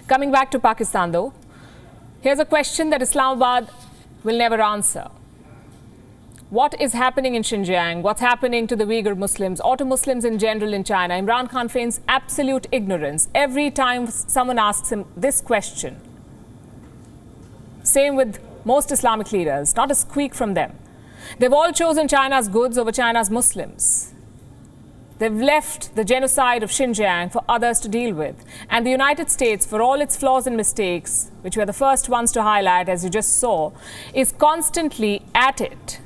Coming back to Pakistan though, here's a question that Islamabad will never answer. What is happening in Xinjiang? What's happening to the Uighur Muslims or to Muslims in general in China? Imran Khan feigns absolute ignorance every time someone asks him this question. Same with most Islamic leaders, not a squeak from them. They've all chosen China's goods over China's Muslims. They've left the genocide of Xinjiang for others to deal with. And the United States, for all its flaws and mistakes, which we're the first ones to highlight, as you just saw, is constantly at it.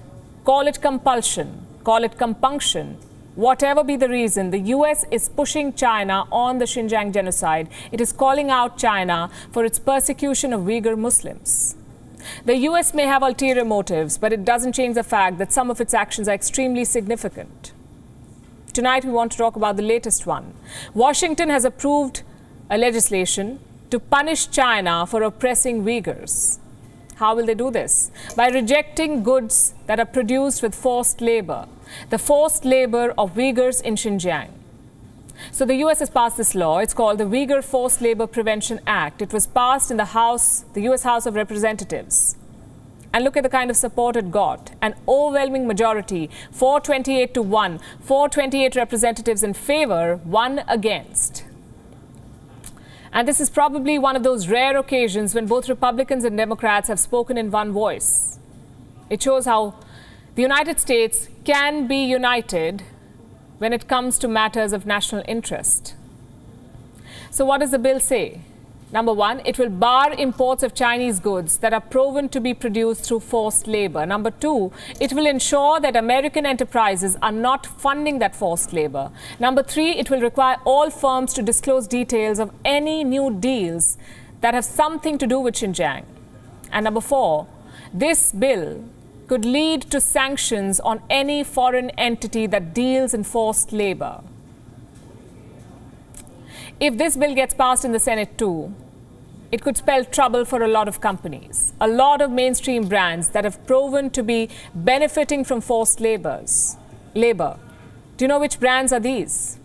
Call it compulsion, call it compunction. Whatever be the reason, the US is pushing China on the Xinjiang genocide. It is calling out China for its persecution of Uyghur Muslims. The US may have ulterior motives, but it doesn't change the fact that some of its actions are extremely significant. Tonight, we want to talk about the latest one. Washington has approved a legislation to punish China for oppressing Uyghurs. How will they do this? By rejecting goods that are produced with forced labor, the forced labor of Uyghurs in Xinjiang. So the US has passed this law. It's called the Uyghur Forced Labor Prevention Act. It was passed in the US House of Representatives. And look at the kind of support it got. An overwhelming majority, 428 to 1, 428 representatives in favor, 1 against. And this is probably one of those rare occasions when both Republicans and Democrats have spoken in one voice. It shows how the United States can be united when it comes to matters of national interest. So what does the bill say? Number one, it will bar imports of Chinese goods that are proven to be produced through forced labor. Number two, it will ensure that American enterprises are not funding that forced labor. Number three, it will require all firms to disclose details of any new deals that have something to do with Xinjiang. And number four, this bill could lead to sanctions on any foreign entity that deals in forced labor. If this bill gets passed in the Senate too, it could spell trouble for a lot of companies, a lot of mainstream brands that have proven to be benefiting from forced labor. Do you know which brands are these?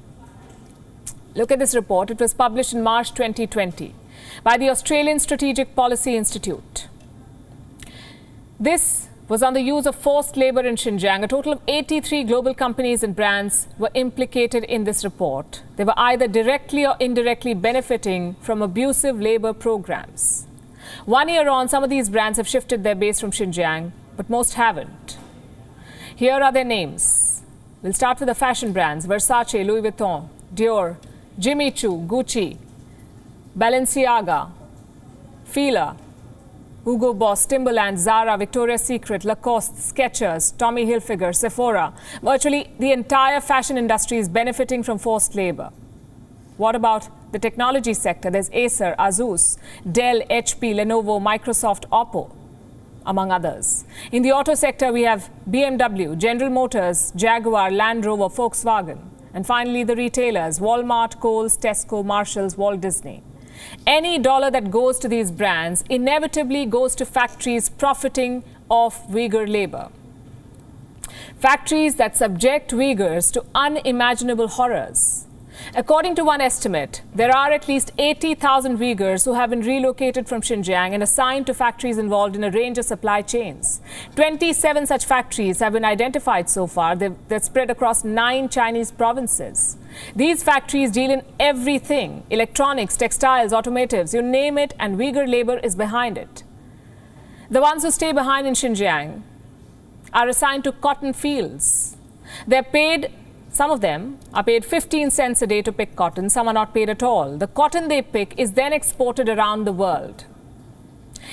Look at this report. It was published in March 2020 by the Australian Strategic Policy Institute. This was on the use of forced labor in Xinjiang. A total of 83 global companies and brands were implicated in this report. They were either directly or indirectly benefiting from abusive labor programs. 1 year on, some of these brands have shifted their base from Xinjiang, but most haven't. Here are their names. We'll start with the fashion brands: Versace, Louis Vuitton, Dior, Jimmy Choo, Gucci, BALENCIAGA, FILA, HUGO, Boss, Timberland, Zara, Victoria's Secret, LACOSTE, SKECHERS, Tommy Hilfiger, SEPHORA. Virtually the entire fashion industry is benefiting from forced labor. What about the technology sector? There's Acer, Asus, Dell, HP, Lenovo, Microsoft, Oppo, among others. In the auto sector, we have BMW, General Motors, Jaguar, Land Rover, Volkswagen. And finally, the retailers: Walmart, Kohl's, Tesco, Marshalls, Walt Disney. Any dollar that goes to these brands inevitably goes to factories profiting off Uyghur labor. Factories that subject Uyghurs to unimaginable horrors. According to one estimate, there are at least 80,000 Uyghurs who have been relocated from Xinjiang and assigned to factories involved in a range of supply chains. 27 such factories have been identified so far. They're spread across 9 Chinese provinces. These factories deal in everything: electronics, textiles, automotives, you name it, and Uyghur labor is behind it. The ones who stay behind in Xinjiang are assigned to cotton fields. They're paid. Some of them are paid 15 cents a day to pick cotton. Some are not paid at all. The cotton they pick is then exported around the world.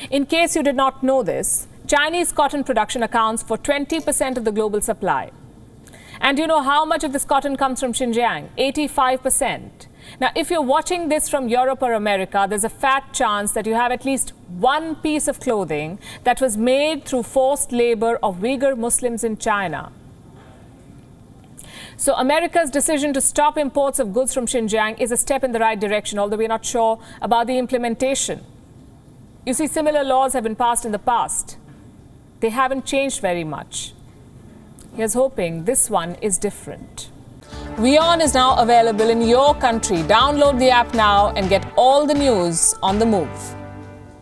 In case you did not know this, Chinese cotton production accounts for 20% of the global supply. And you know how much of this cotton comes from Xinjiang? 85%. Now, if you're watching this from Europe or America, there's a fat chance that you have at least one piece of clothing that was made through forced labor of Uighur Muslims in China. So America's decision to stop imports of goods from Xinjiang is a step in the right direction, although we're not sure about the implementation. You see, similar laws have been passed in the past. They haven't changed very much. Here's hoping this one is different. WION is now available in your country. Download the app now and get all the news on the move.